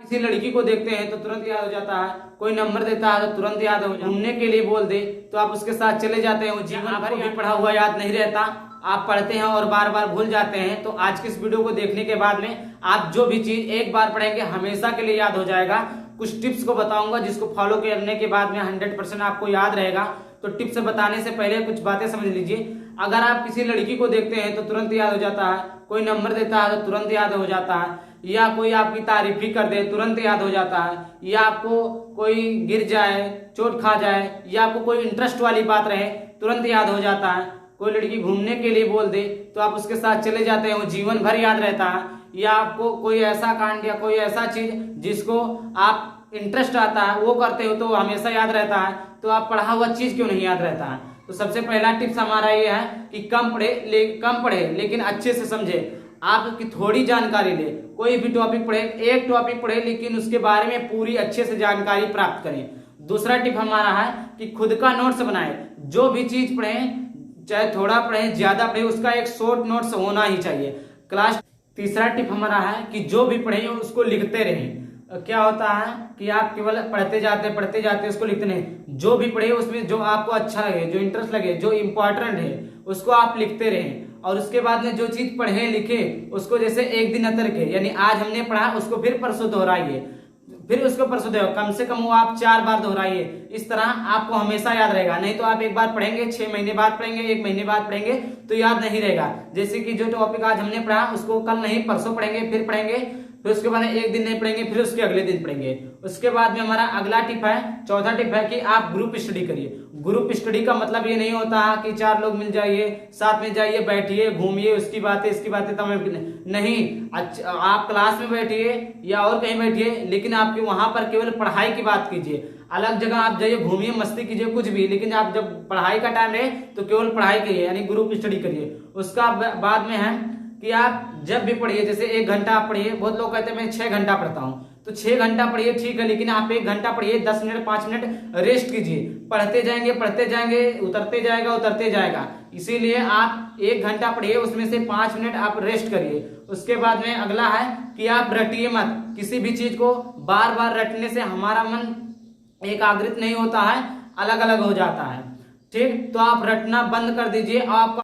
किसी लड़की को देखते हैं तो तुरंत याद हो जाता है, कोई नंबर देता है तो तुरंत याद हो जाता है, घूमने के लिए बोल दे तो आप उसके साथ चले जाते हैं, वो जीवन भर भी पढ़ा हुआ याद नहीं रहता, आप पढ़ते हैं और बार बार भूल जाते हैं। तो आज की इस वीडियो को देखने के बाद में आप जो भी चीज एक बार पढ़ेंगे हमेशा के लिए याद हो जाएगा। कुछ टिप्स को बताऊंगा जिसको फॉलो करने के बाद में 100% आपको याद रहेगा। तो टिप्स बताने से पहले कुछ बातें समझ लीजिए। अगर आप किसी लड़की को देखते हैं तो तुरंत याद हो जाता है, कोई नंबर देता है तो तुरंत याद हो जाता है, या कोई आपकी तारीफ ही कर दे तुरंत याद हो जाता है, या आपको कोई गिर जाए, चोट खा जाए, या आपको कोई इंटरेस्ट वाली बात रहे तुरंत याद हो जाता है, कोई लड़की घूमने के लिए बोल दे तो आप उसके साथ चले जाते हैं, वो जीवन भर याद रहता है, या आपको कोई ऐसा कांड या कोई ऐसा चीज जिसको आप इंटरेस्ट आता है वो करते हो तो हमेशा याद रहता है। तो आप पढ़ा हुआ चीज क्यों नहीं याद रहता है? तो सबसे पहला टिप्स हमारा ये है कि कम पढ़े लेकिन अच्छे से समझे। आपकी थोड़ी जानकारी ले, कोई भी टॉपिक पढ़े, एक टॉपिक पढ़े लेकिन उसके बारे में पूरी अच्छे से जानकारी प्राप्त करें। दूसरा टिप हमारा है कि खुद का नोट्स बनाए। जो भी चीज पढ़े, चाहे थोड़ा पढ़े ज्यादा पढ़े, उसका एक शॉर्ट नोट्स होना ही चाहिए क्लास। तीसरा टिप हमारा है कि जो भी पढ़े उसको लिखते रहें। क्या होता है कि आप केवल पढ़ते जाते उसको लिखते नहीं, जो भी पढ़े उसमें जो आपको अच्छा लगे, जो इंटरेस्ट लगे, जो इम्पोर्टेंट है उसको आप लिखते रहें। और उसके बाद में जो चीज पढ़े लिखे उसको जैसे एक दिन अतर के, यानी आज हमने पढ़ा उसको फिर परसों दोहराइए, फिर उसको परसों दोहराइए, कम से कम वो आप 4 बार दोहराइए। इस तरह आपको हमेशा याद रहेगा। नहीं तो आप एक बार पढ़ेंगे, 6 महीने बाद पढ़ेंगे, 1 महीने बाद पढ़ेंगे तो याद नहीं रहेगा। जैसे कि जो टॉपिक आज हमने पढ़ा उसको कल नहीं परसों पढ़ेंगे, फिर पढ़ेंगे, फिर उसके बाद एक दिन नहीं पढ़ेंगे, फिर उसके अगले दिन पढ़ेंगे। उसके बाद में हमारा अगला टिप है, चौथा टिप है कि आप ग्रुप स्टडी करिए। ग्रुप स्टडी का मतलब ये नहीं होता कि 4 लोग मिल जाइए, साथ में जाइए, बैठिए, घूमिए, उसकी बातें इसकी बातें नहीं। अच्छा, आप क्लास में बैठिए या और कहीं बैठिए, लेकिन आपके वहां पर केवल पढ़ाई की बात कीजिए। अलग जगह आप जाइए, घूमिए, मस्ती कीजिए, कुछ भी, लेकिन आप जब पढ़ाई का टाइम रहे तो केवल पढ़ाई करिए, यानी ग्रुप स्टडी करिए। उसका बाद में है कि आप जब भी पढ़िए, जैसे 1 घंटा आप पढ़िए, बहुत लोग कहते हैं मैं 6 घंटा पढ़ता हूं, तो 6 घंटा पढ़िए ठीक है, लेकिन आप 1 घंटा पढ़िए, 10 मिनट 5 मिनट रेस्ट कीजिए। पढ़ते जाएंगे उतरते जाएगा। इसीलिए आप 1 घंटा पढ़िए, उसमें से 5 मिनट आप रेस्ट करिए। उसके बाद में अगला है कि आप रटिए मत। किसी भी चीज को बार बार रटने से हमारा मन एकाग्रित नहीं होता है, अलग अलग हो जाता है। ठीक, तो आप रटना बंद कर दीजिए। आप